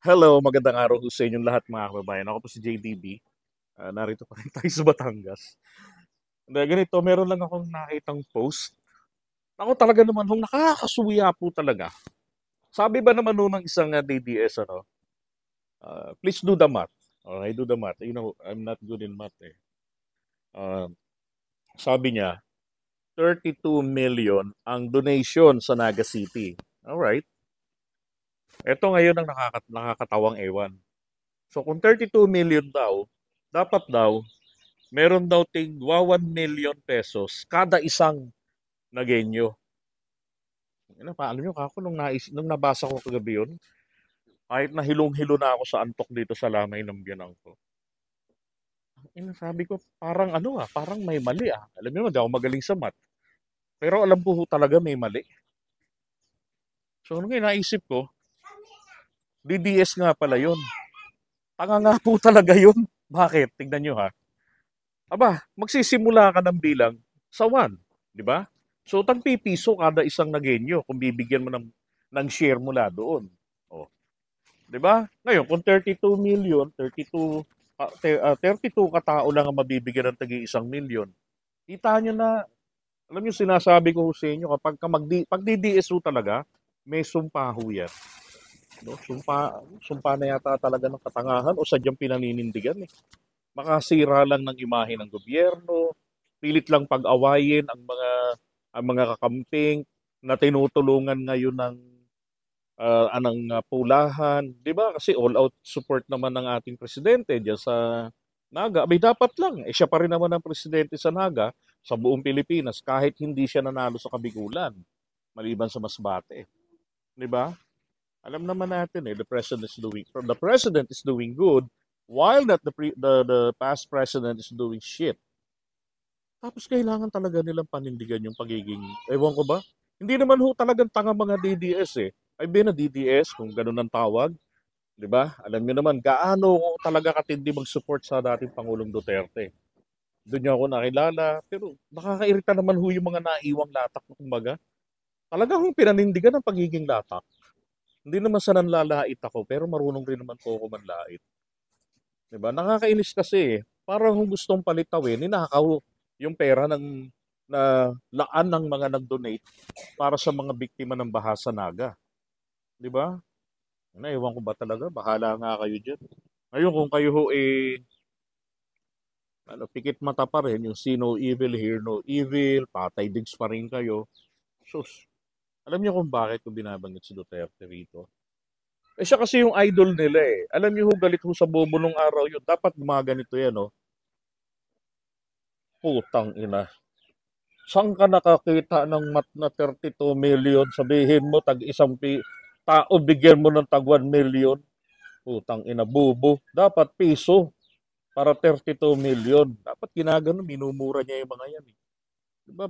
Hello, magandang araw po sa inyong lahat mga kababayan. Ako po si JDB. Narito pa rin tayo sa Batangas. Ganito, meron lang akong nakitang post. Ako talaga naman, nakakasuya po talaga. Sabi ba naman nun ng isang DDS, please do the math. Okay, do the math. You know, I'm not good in math eh. Uh, Sabi niya, 32 million ang donation sa Naga City. Alright. Ito ngayon ang nakakatawang ewan. So kung 32 million daw, dapat daw meron daw tig 1 million pesos kada isang nagenyo. Ano pa, alam nyo, kako, nung nabasa ko kagabi yun, kahit na hilong-hilo na ako sa antok dito sa lamay ng biyanang ko. Sabi ko, parang parang may mali ah. Alam niyo, hindi ako magaling sa math. Pero alam ko ho talaga may mali. So, nung naisip ko, DDS nga pala yun. Tanga nga po talaga yun. Bakit? Tignan nyo ha. Aba, magsisimula ka ng bilang sa 1, di ba? So, tagpipiso kada isang nagenyo kung bibigyan mo ng share mula doon. Oh, di ba? Ngayon, kung 32 million, 32 katao lang ang mabibigyan ng tagi 1 million. Kita nyo na, alam nyo, sinasabi ko sa inyo, pag DDS talaga, may sumpa ho yan. No? Sumpa na yata talaga ng katangahan o sadyang pinaninindigan eh. Makasira lang ng imahe ng gobyerno, pilit lang pag-awayin ang mga kakamping na tinutulungan ngayon ng pulahan, 'di ba? Kasi all out support naman ng ating presidente diyan sa Naga. May dapat lang, siya pa rin naman ang presidente sa Naga sa buong Pilipinas kahit hindi siya nanalo sa Kabigulan maliban sa Masbate, 'di ba? Alam naman natin the president is doing good while that the past president is doing shit. Tapos kailangan talaga nilang panindigan yung pagiging, ewan ko ba? Hindi naman ho talagang tanga mga DDS eh. I've been a DDS, kung ganun ang tawag. Di ba? Alam niyo naman, gaano ko talaga katindi mag-support sa dating Pangulong Duterte. Doon niya ako nakilala. Pero nakakairita naman ho yung mga naiwang latak na kumbaga. Talagang pinanindigan ang pagiging latak. Hindi naman sa nanlalait ako, pero marunong rin naman po ako manlait. Di ba? Nakakainis kasi eh. Parang kung gustong palitawin, ninakaw yung pera na laan ng mga nag-donate para sa mga biktima ng baha sa Naga. Di ba? Ewan ko ba talaga? Bahala nga kayo dyan. Ngayon, kung kayo ho pikit mata pa rin, yung see no evil, hear no evil, patay digs pa rin kayo. Sus, alam niyo kung bakit ko binabanggit si Duterte rito? Siya kasi yung idol nila eh. Alam niyo ho, galit ho sa bobo nung araw yun. Dapat gumaganito yan, no? Putang ina. Saan ka nakakita ng mat na 32 million? Sabihin mo, tao, bigyan mo ng tag 1 million. Putang ina, bubo. Dapat piso para 32 million. Dapat ginagano, minumura niya yung mga yan. Eh. Diba?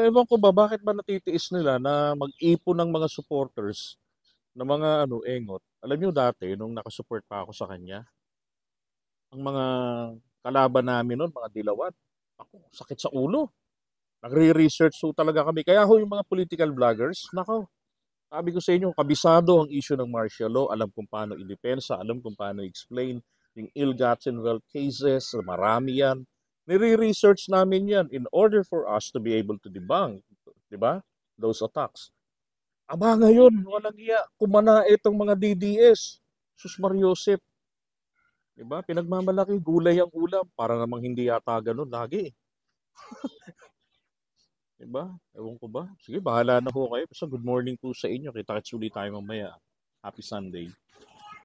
Ewan ko ba, bakit ba natitiis nila na mag-ipon ng mga supporters ng mga engot? Alam niyo dati, nung nakasupport pa ako sa kanya, ang mga kalaban namin noon, mga dilawan, ako, sakit sa ulo. Nagre-research so talaga kami. Kaya ho yung mga political vloggers, nako, sabi ko sa inyo, kabisado ang issue ng martial law, alam kung paano idepensa, alam kung paano explain yung ill-gotten wealth cases, marami yan. Nire-research namin yan in order for us to be able to debunk, di ba? Those attacks. Aba ngayon, walang iya, kumana itong mga DDS. Sus Mariosep, di ba? Pinagmamalaki, gulay ang ulam. Para namang hindi yata ganun lagi. Diba? Ewan ko ba? Sige, bahala na ho kayo. Basta good morning po sa inyo. Kita-kits ulit tayo mamaya. Happy Sunday.